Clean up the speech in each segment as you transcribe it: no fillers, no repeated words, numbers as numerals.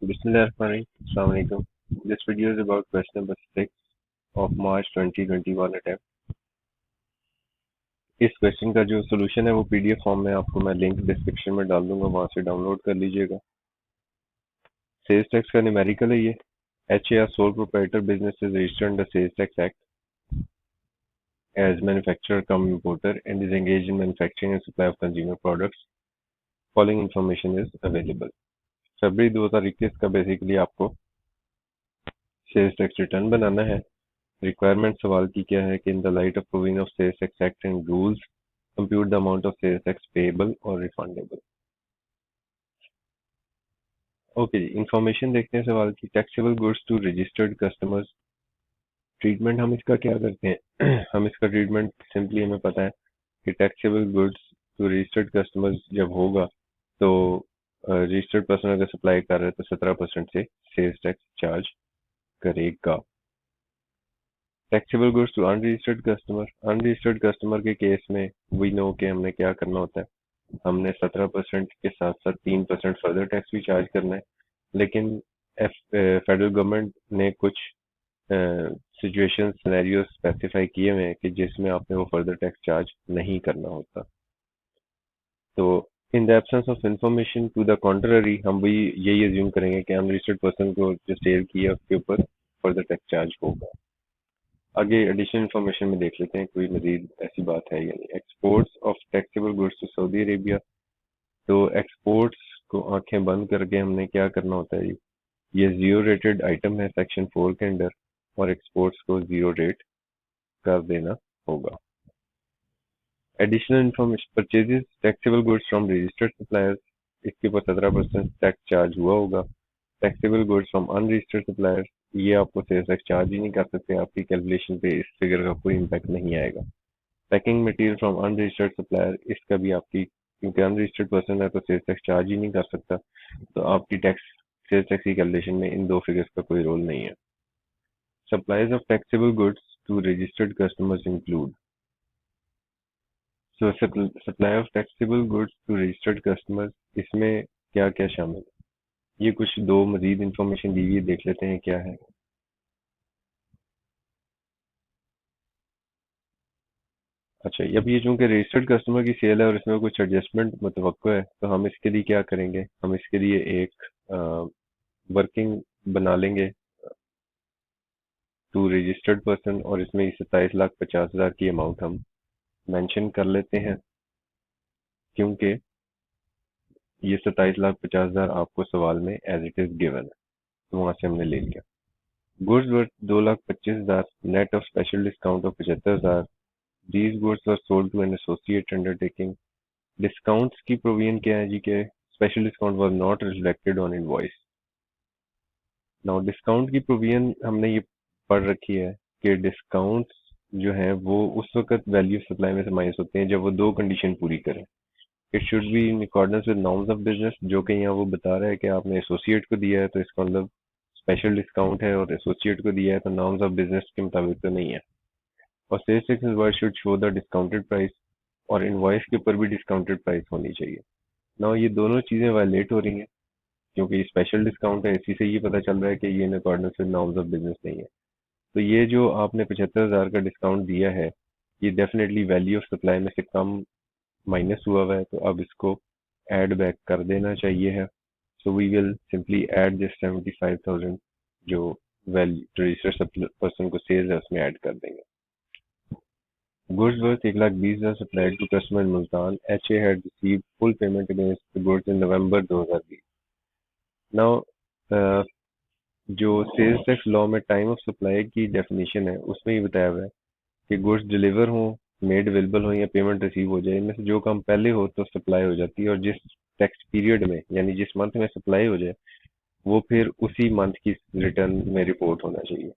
Bismillahirrahmanirrahim. Assalamu alaikum. This video is about question number 6 of March 2021 attempt. इस question का जो solution है वो पीडीएफ फॉर्म में आपको मैं लिंक डिस्क्रिप्शन में डाल दूंगा, वहां से डाउनलोड कर लीजिएगा। सेल्स टैक्स का न्यूमेरिकल है ये। HAR sole proprietor business is registered under Sales Tax Act as manufacturer cum importer and is engaged in manufacturing and supply of consumer products. Following information is available. फरवरी 2021 का basically आपको sales tax return बनाना है। Requirement सवाल की क्या है कि in the light of provision of sales tax act and rules compute the amount of sales tax payable और refundable. Okay जी, इंफॉर्मेशन देखते हैं सवाल की। Taxable goods to registered customers, treatment हम इसका क्या करते हैं हम इसका ट्रीटमेंट सिंपली हमें पता है कि taxable goods to registered customers जब होगा तो रजिस्टर्ड पर्सन अगर सप्लाई कर रहे हैं तो 17% से सेल्स टैक्स चार्ज करेगा। Taxable goods to unregistered customer, unregistered customer के केस में वी नो कि हमने क्या करना होता है, हमने 17% के साथ साथ 3% फर्दर टैक्स भी चार्ज करना है। लेकिन फेडरल गवर्नमेंट ने कुछ सिचुएशन सिनेरियो स्पेसिफाई किए हुए हैं कि जिसमें आपने वो फर्दर टैक्स चार्ज नहीं करना होता। तो in the absence of information to the contrary हम भी यही अज्यूम करेंगे कि अनरजिस्टर्ड पर्सन को जो सेल किया उसके ऊपर फर्दर टैक्स चार्ज होगा। आगे एडिशनल इंफॉर्मेशन में देख लेते हैं कोई मजीद ऐसी बात है या नहीं। Exports of taxable goods to Saudi Arabia, तो एक्सपोर्ट्स को आंखें बंद करके हमने क्या करना होता है, ये जीरो रेटेड आइटम है सेक्शन 4 के अंडर, और एक्सपोर्ट्स को जीरो रेट कर देना होगा। Additional information, purchases taxable goods from registered suppliers, इसके ऊपर 17% टैक्स चार्ज हुआ होगा। Taxable goods from unregistered suppliers, ये आपको सेल्स टैक्स चार्ज ही नहीं कर सकते, आपकी कैलकुलेशन पे इस फिगर का कोई इम्पैक्ट नहीं आएगा। Packing material from unregistered supplier, इसका भी आपकी, क्योंकि अनरजिस्टर्ड पर्सन है तो सेल्स टैक्स चार्ज ही नहीं कर सकता, तो आपकी टैक्स सेल्स टैक्स की कैलकुलेशन में इन दो फिगर्स का कोई रोल नहीं है। Supplies of taxable goods to registered customers include, so supply of taxable goods to registered customers, इसमें क्या क्या शामिल है, ये कुछ दो मजीद इंफॉर्मेशन दी हुई है, देख लेते हैं क्या है। अच्छा, अब ये चूंकि रजिस्टर्ड कस्टमर की सेल है और इसमें कुछ एडजस्टमेंट मुतवक्को है, तो हम इसके लिए क्या करेंगे, हम इसके लिए एक वर्किंग बना लेंगे टू रजिस्टर्ड पर्सन, और इसमें 27,50,000 की अमाउंट हम मेंशन कर लेते हैं, क्योंकि ये 27,50,000 आपको सवाल में एज इट इज गिवन है, तो वहां से हमने ले लिया। Goods worth 2,25,000 net of special discount of 75,000, these goods were sold to an associate undertaking. Discounts की प्रोविजन क्या है जी के special discount was not reflected on invoice. Now discount की प्रोविजन हमने ये पढ़ रखी है कि डिस्काउंट्स जो है वो उस वक्त वैल्यू सप्लाई में से माइनस होते हैं जब वो दो कंडीशन पूरी करें। It should be in accordance with norms of business, जो कि यहाँ वो बता रहा है कि आपने एसोसिएट को दिया है तो इसका मतलब स्पेशल डिस्काउंट है, और एसोसिएट को दिया है तो नॉर्म्स ऑफ बिजनेस के मुताबिक तो नहीं है। और sales tax invoice should show the discounted price, और इनवॉइस के ऊपर भी डिस्काउंटेड प्राइस होनी चाहिए। नाउ ये दोनों चीजें वायलेट हो रही हैं, क्योंकि स्पेशल डिस्काउंट है, इसी से ये पता चल रहा है कि ये in accordance with norms of business नहीं है। तो ये जो आपने 75,000 का डिस्काउंट दिया है, ये डेफिनेटली वैल्यू ऑफ सप्लाई में से कम माइनस हुआ हुआ है, तो अब इसको ऐड बैक कर देना चाहिए है। So we will simply add this 75,000 जो वैल्यू रजिस्टर्ड पर्सन को सेल्स है उसमें ऐड कर देंगे। Goods worth 1,20,000 supplied to customer in Multan, HA had received full payment against the goods in November 2020। Now जो सेल्स टैक्स लॉ में time of supply की definition है उसमें ये बताया हुआ है कि गुड्स डिलीवर हो, मेड अवेलेबल हो या पेमेंट रिसीव हो जाए, इनमें से जो काम पहले हो तो सप्लाई हो जाती है, और जिस टैक्स पीरियड में यानी जिस मंथ में सप्लाई हो जाए वो फिर उसी मंथ की रिटर्न में रिपोर्ट होना चाहिए।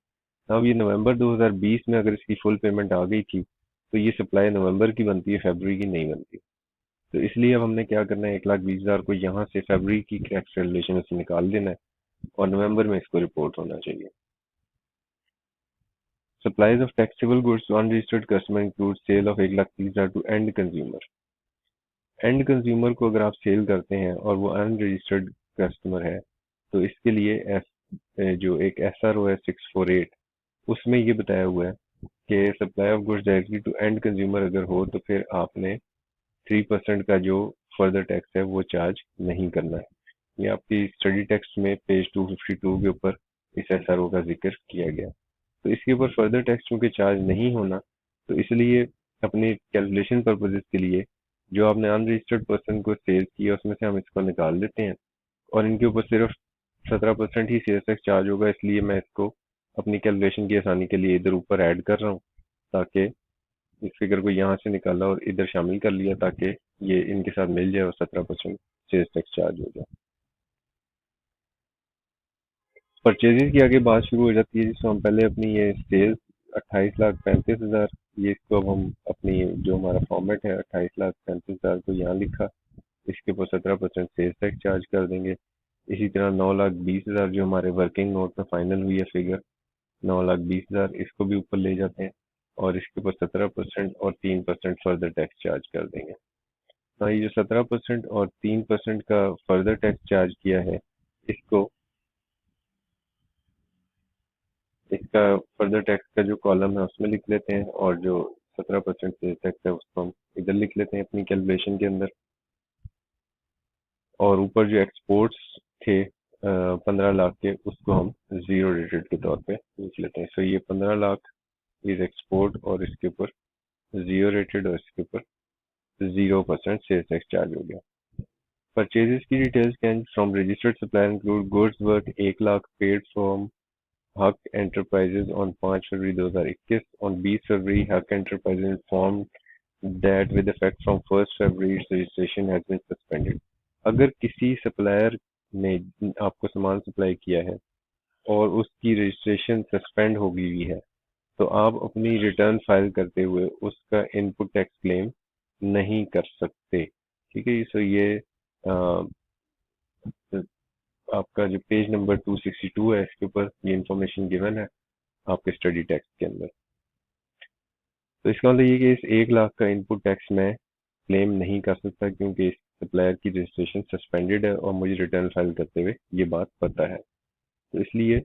अब ये नवंबर 2020 में अगर इसकी फुल पेमेंट आ गई थी तो ये सप्लाई नवंबर की बनती है, फरवरी की नहीं बनती। तो इसलिए अब हमने क्या करना है, 1,20,000 को यहाँ से फरवरी की टैक्स कैलकुलेशन से निकाल देना है और नवंबर में इसको रिपोर्ट होना चाहिए। Supplies of taxable goods to unregistered customer include sale of 1,30,000 to end consumer। And consumer को अगर आप सेल करते हैं और वो अनरजिस्टर्ड कस्टमर है तो इसके लिए जो एक SRO है 648, उसमें ये बताया हुआ है कि supply of goods directly to end consumer अगर हो तो फिर आपने 3% का जो फर्दर टैक्स है वो चार्ज नहीं करना है। ये आपकी स्टडी टेक्स्ट में पेज 252 के ऊपर इस SRO का जिक्र किया गया। तो इसके ऊपर फर्दर टैक्स चूंकि चार्ज नहीं होना, तो इसलिए अपनी कैलकुलेशन पर्पजेस के लिए जो आपने अनरजिस्टर्ड पर्सन को सेल्स किया उसमें से हम इसको निकाल देते हैं और इनके ऊपर सिर्फ 17% ही सेल्स टैक्स चार्ज होगा। इसलिए मैं इसको अपनी कैलकुलेशन की आसानी के लिए इधर ऊपर ऐड कर रहा हूँ, ताकि इस फिगर को यहाँ से निकाला और इधर शामिल कर लिया ताकि ये इनके साथ मिल जाए और 17% सेल्स टैक्स चार्ज हो जाए। परचेजेस की आगे बात शुरू हो जाती है, जिसको हम पहले अपनी ये सेल्स 28,35,000, ये इसको अब हम अपनी जो हमारा फॉर्मेट है 28,35,000 को यहाँ लिखा, इसके ऊपर 17% सेल्स टैक्स चार्ज कर देंगे। इसी तरह 9,20,000 जो हमारे वर्किंग नोट में फाइनल हुई है फिगर 9,20,000, इसको भी ऊपर ले जाते हैं और इसके ऊपर 17% और 3% फर्दर टैक्स चार्ज कर देंगे। हाँ, ये जो 17% और 3% का फर्दर टैक्स चार्ज किया है, इसको इसका फर्दर टैक्स का जो कॉलम है उसमें लिख लेते हैं और जो 17% सेल्स टैक्स है उसको हम इधर लिख लेते हैं अपनी कैलकुलेशन के अंदर। और ऊपर जो एक्सपोर्ट्स थे 15 लाख के, उसको हम जीरो रेटेड के तौर पे लिख लेते हैं। सो ये 15 लाख इज एक्सपोर्ट और इसके ऊपर जीरो रेटेड और इसके ऊपर 0% सेल्स टैक्स चार्ज हो गया। परचेजेस की details can from registered supplier include goods worth 1 lakh paid from Huck Enterprises on 5 February 2021। On 20 February, Huck Enterprises informed that with effect from 1st February, its registration has been suspended। अगर किसी supplier ने आपको सामान supply किया है और उसकी registration suspend हो गई हुई है, तो आप अपनी रिटर्न फाइल करते हुए उसका इनपुट टैक्स क्लेम नहीं कर सकते। ठीक है, सो ये आपका जो पेज नंबर 262 है, इसके ऊपर ये इंफॉर्मेशन गिवन है आपके स्टडी टेक्स्ट के अंदर। तो इसका मतलब ये कि इस 1 लाख का इनपुट टैक्स मैं क्लेम नहीं कर सकता क्योंकि इस सप्लायर की रजिस्ट्रेशन सस्पेंडेड है और मुझे रिटर्न फाइल करते हुए ये बात पता है। तो इसलिए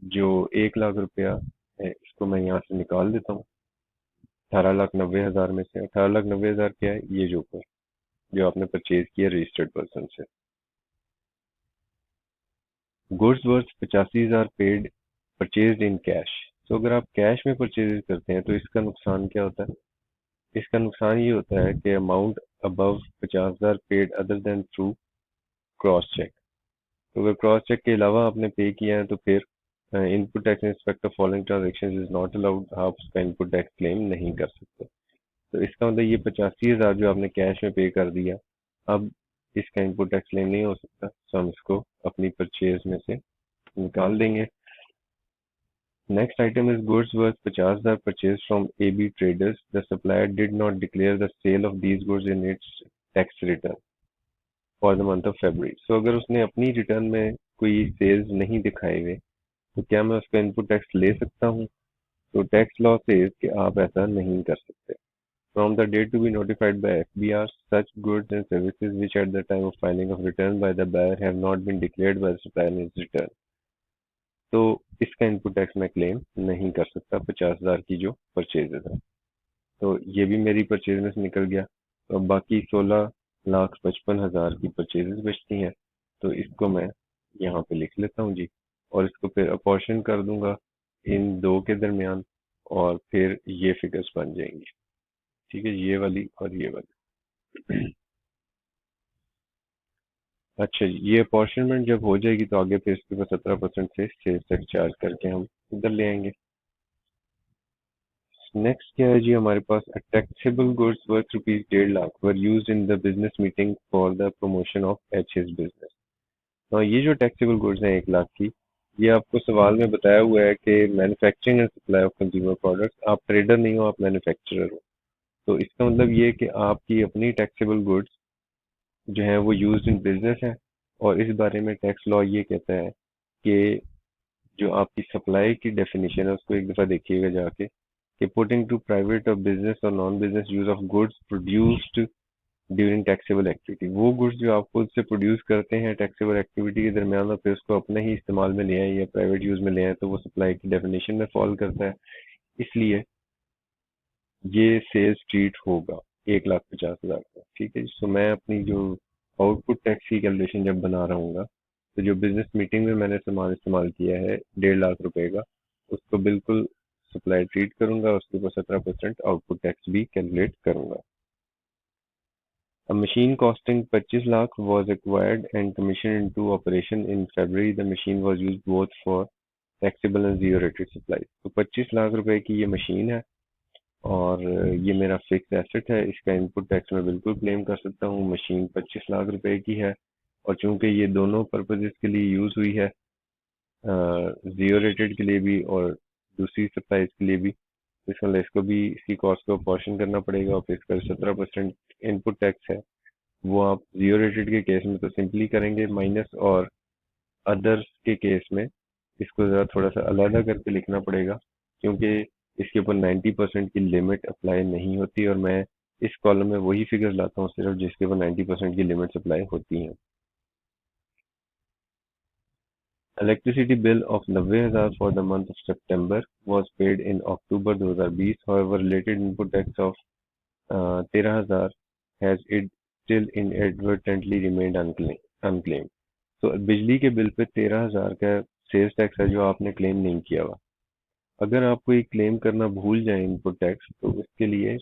जो 1 लाख रुपया है इसको मैं यहाँ से निकाल देता हूँ 18,90,000 में से। 18,90,000 क्या है, ये जो ऊपर जो आपने परचेज किया रजिस्टर्ड पर्सन से। Goods worth 85,000 paid purchased in cash. तो अगर आप कैश में परचेज करते हैं तो इसका नुकसान क्या होता है? इसका नुकसान ये होता है कि amount above 50,000 paid other than through cross cheque. तो अगर क्रॉस चेक के अलावा आपने पे किया है तो फिर input tax in respect of following transaction is not allowed, आप उसका इनपुट टैक्स क्लेम नहीं कर सकते। तो इसका मतलब ये 85,000 जो आपने कैश में पे कर दिया, अब इसका इनपुट टैक्स क्लेम नहीं हो सकता, तो हम इसको अपनी परचेज में से निकाल देंगे। Next item is goods worth 50,000 purchased from AB Traders. The supplier did not declare the sale of these goods in its tax return for the month of February. So अगर उसने अपनी रिटर्न में कोई sales नहीं दिखाए हुए तो क्या मैं उसका इनपुट टैक्स ले सकता हूँ? तो टैक्स लॉ सेज कि आप ऐसा नहीं कर सकते। From the date to be notified by FBR, such goods and services which at the time of filing of return by the buyer have not been declared by the supplier in its return, तो इसका input tax मैं claim नहीं कर सकता 50,000 की जो purchases है। तो ये भी मेरी परचेज में से निकल गया। तो अब बाकी 16,55,000 की परचेजेस बचती हैं, तो इसको मैं यहाँ पे लिख लेता हूँ जी, और इसको फिर अपॉर्शन कर दूंगा इन दो के दरमियान और फिर ये फिगर्स बन जाएंगी। ठीक है, ये वाली और ये वाली। अच्छा जी, ये अपॉर्शनमेंट जब हो जाएगी तो आगे फिर इसके ऊपर 17% से सेल्स टैक्स चार्ज करके हम इधर ले आएंगे। नेक्स्ट क्या है जी हमारे पास, taxable goods worth ₹1.5 lakh were used in the business meeting for the promotion of his business. तो ये जो टैक्सेबल गुड्स हैं 1 लाख की, ये आपको सवाल में बताया हुआ है कि manufacturing and supply of consumer products, आप ट्रेडर नहीं हो, आप मैन्युफैक्चरर हो। तो इसका मतलब ये है कि आपकी अपनी टैक्सेबल गुड्स जो है वो यूज्ड इन बिजनेस है, और इस बारे में टैक्स लॉ ये कहता है कि जो आपकी सप्लाई की डेफिनेशन है उसको एक दफ़ा देखिएगा जाके, कि पुटिंग टू प्राइवेट और बिजनेस और non business use of goods produced during taxable activity, वो गुड्स जो आप खुद से प्रोड्यूस करते हैं टैक्सेबल एक्टिविटी के दरमियान और फिर उसको अपने ही इस्तेमाल में ले आए या प्राइवेट यूज में ले आए, तो वो सप्लाई की डेफिनेशन में फॉल करता है। इसलिए ये सेल्स ट्रीट होगा 1,50,000 का। ठीक है, सो मैं अपनी जो आउटपुट टैक्स की कैलकुलेशन जब बना रहा हूँ, तो जो बिजनेस मीटिंग में मैंने सामान इस्तेमाल किया है 1,50,000 रुपए का, उसको बिल्कुल सप्लाई ट्रीट करूंगा, उसके ऊपर 17% आउटपुट टैक्स भी कैलकुलेट करूंगा। A machine costing 25 lakh was acquired and commissioned into operation in February. The machine was used both for taxable and zero rated supplies. तो 25 लाख रुपए की ये मशीन है और ये मेरा फिक्स एसेट है, इसका इनपुट टैक्स मैं बिल्कुल क्लेम कर सकता हूँ। मशीन 25 लाख रुपए की है और चूंकि ये दोनों पर्पजेस के लिए यूज हुई है, जीरो रेटेड के लिए भी और दूसरी सप्लाईज के लिए भी, इसमें इसको भी इसकी कॉस्ट को पोर्शन करना पड़ेगा और फिर इसका 17% इनपुट टैक्स है वो आप जीरो रेटेड के केस में तो सिंपली करेंगे माइनस, और अदर्स के केस में इसको ज़रा थोड़ा सा अलहदा करके लिखना पड़ेगा, क्योंकि इसके ऊपर 90% की लिमिट अप्लाई नहीं होती और मैं इस कॉलम में वही फिगर्स लाता हूँ सिर्फ जिसके ऊपर 90% की लिमिट्स अप्लाई होती हैं। Electricity bill of 90,000 for the month of September was paid in October 2020. However, related input tax of 13,000 has it still inadvertently remained unclaimed. तो बिजली के बिल पे 13,000 का सेल्स टैक्स है जो आपने क्लेम नहीं किया हुआ। अगर आप कोई क्लेम करना भूल जाए इनपुट टैक्स, तो उसके लिए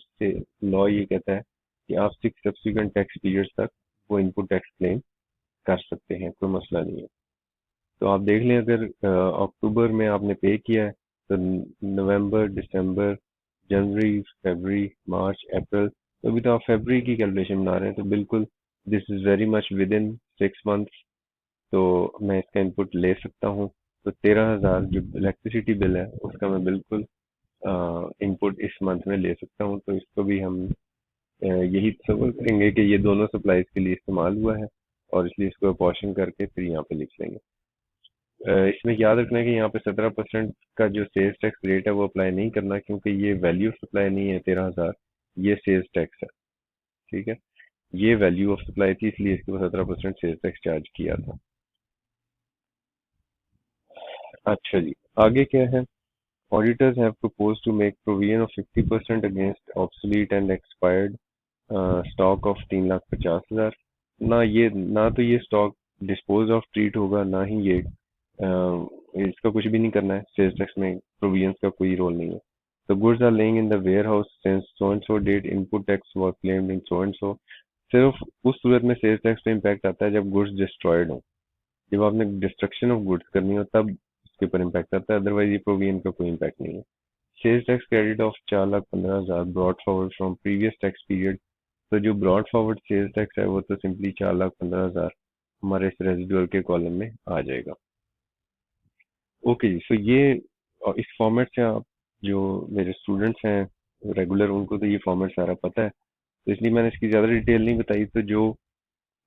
लॉ ये कहता है कि आप 6 सब्सिक्वेंट टैक्स पीरियड्स तक वो इनपुट टैक्स क्लेम कर सकते हैं, कोई मसला नहीं है। तो आप देख लें, अगर अक्टूबर में आपने पे किया है तो नवंबर, दिसंबर, जनवरी, फरवरी, मार्च, अप्रैल, तो अभी तो आप फरवरी की कैलकुलेशन बना रहे हैं, तो बिल्कुल this is very much with in 6 months, तो मैं इसका इनपुट ले सकता हूँ। तो 13,000 जो इलेक्ट्रिसिटी बिल है उसका मैं बिल्कुल इनपुट इस मंथ में ले सकता हूँ। तो इसको भी हम यही तस्वर करेंगे कि ये दोनों सप्लाईज के लिए इस्तेमाल हुआ है और इसलिए इसको अपॉर्शन करके फिर यहाँ पे लिख लेंगे। इसमें याद रखना है कि यहाँ पे 17% का जो सेल्स टैक्स रेट है वो अप्लाई नहीं करना, क्योंकि ये वैल्यू ऑफ सप्लाई नहीं है 13,000, ये सेल्स टैक्स है। ठीक है, ये वैल्यू ऑफ सप्लाई थी इसलिए इसके ऊपर 17% सेल्स टैक्स चार्ज किया था। अच्छा जी, आगे क्या है? Auditors have proposed to make provision of 50% against obsolete and expired stock of 3,50,000। ना तो ये स्टॉक डिस्पोज ऑफ ट्रीट होगा, ना ही ये इसका कुछ भी नहीं करना है, सेल्स टैक्स में प्रोविजंस का कोई रोल नहीं है। तो goods are lying in the warehouse since so and so date, input tax was claimed in so and so. सिर्फ उस सूरत में सेल्स टैक्स पे इम्पैक्ट आता है जब गुड्स डिस्ट्रॉयड हो, जब आपने डिस्ट्रक्शन ऑफ गुड्स करनी हो तब इसके ऊपर इम्पैक्ट आता है, अदरवाइज ये प्रोविजन का कोई इम्पैक्ट नहीं है। Sales tax credit of 4,15,000 brought forward from previous tax period. तो जो ब्रॉड फॉरवर्ड सेल्स टैक्स है वो तो सिंपली 4,15,000 हमारे इस रेजिडुअल के कॉलम में आ जाएगा। ओके जी, सो ये इस फॉर्मेट से आप जो मेरे स्टूडेंट्स हैं रेगुलर, उनको तो ये फॉर्मेट सारा पता है, तो इसलिए मैंने इसकी ज़्यादा डिटेल नहीं बताई। तो जो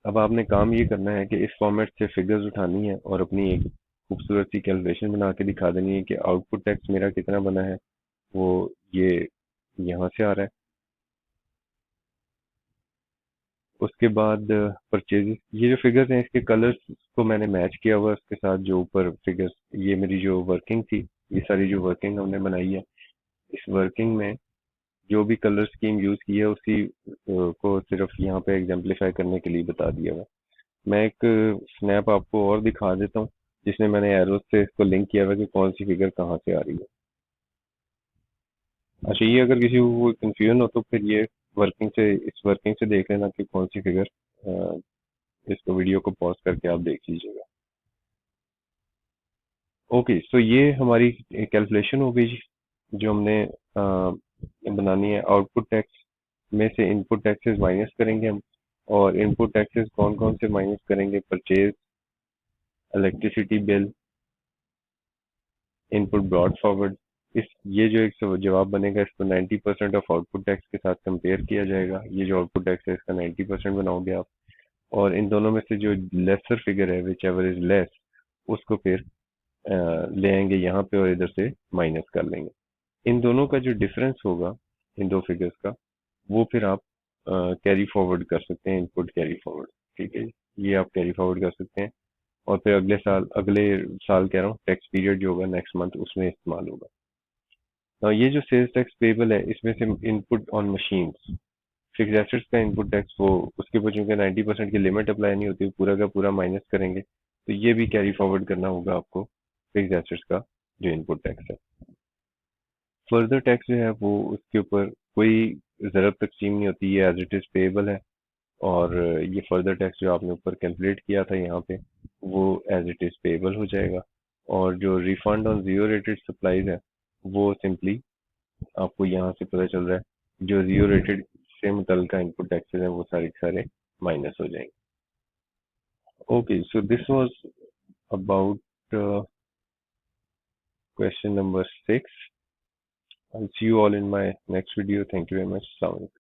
अब आपने काम ये करना है कि इस फॉर्मेट से फिगर्स उठानी है और अपनी एक खूबसूरत सी कैलकुलेशन बना के दिखा देनी है कि आउटपुट टैक्स मेरा कितना बना है, वो ये यहाँ से आ रहा है। उसके बाद परचेजेस, ये जो फिगर्स हैं इसके कलर्स को मैंने मैच किया हुआ है उसके साथ जो ऊपर फिगर्स, ये मेरी जो वर्किंग थी, ये सारी जो वर्किंग हमने बनाई है, इस वर्किंग में जो भी कलर स्कीम यूज की है उसी को सिर्फ यहाँ पे एग्जाम्पलीफाई करने के लिए बता दिया हुआ है। मैं एक स्नैप आपको और दिखा देता हूँ जिसमें मैंने एरोस से इसको लिंक किया हुआ है कि कौन सी फिगर कहाँ से आ रही है। अच्छा, ये अगर किसी को कंफ्यूजन हो तो फिर ये इस वर्किंग से देख लेना कि कौन सी फिगर, इसको वीडियो को पॉज करके आप देख लीजिएगा। ओके, सो ये हमारी कैलकुलेशन हो गई जी, जो हमने बनानी है। आउटपुट टैक्स में से इनपुट टैक्सेस माइनस करेंगे हम, और इनपुट टैक्सेस कौन कौन से माइनस करेंगे? Purchase, electricity bill, input brought forward. इस ये जो एक जवाब बनेगा इसको 90% ऑफ आउटपुट टैक्स के साथ कंपेयर किया जाएगा। ये जो आउटपुट टैक्स है इसका 90% बनाओगे आप, और इन दोनों में से जो लेसर फिगर है विच एवर इज लेस, उसको फिर ले आएंगे यहाँ पे और इधर से माइनस कर लेंगे। इन दोनों का जो डिफरेंस होगा इन दो फिगर्स का, वो फिर आप कैरी फॉरवर्ड कर सकते हैं, इनपुट कैरी फॉरवर्ड। ठीक है, ये आप कैरी फॉरवर्ड कर सकते हैं और फिर अगले साल कह रहा हूँ टैक्स पीरियड जो होगा नेक्स्ट मंथ उसमें इस्तेमाल होगा। ये जो सेल्स टैक्स पेबल है इसमें से input on machines, fix assets का इनपुट टैक्स, वो उसके ऊपर चूंकि 90% की लिमिट अप्लाई नहीं होती, पूरा का पूरा माइनस करेंगे, तो ये भी कैरी फॉरवर्ड करना होगा आपको फिक्स एसेट्स का जो इनपुट टैक्स है। फर्दर टैक्स जो है वो उसके ऊपर कोई ज़रब तकसीम नहीं होती, ये एज इट इज़ पेएबल है। और ये फर्दर टैक्स जो आपने ऊपर कैलकुलेट किया था यहाँ पे, वो एज इट इज़ पेएबल हो जाएगा। और जो refund on zero rated supplies है वो सिंपली आपको यहाँ से पता चल रहा है, जो जीरो रेटेड से मुतल का इनपुट टैक्सेस है वो सारे के सारे माइनस हो जाएंगे। Okay, so this was about question number 6। I'll see you all in my next video. Thank you very much. Assalamu alaikum.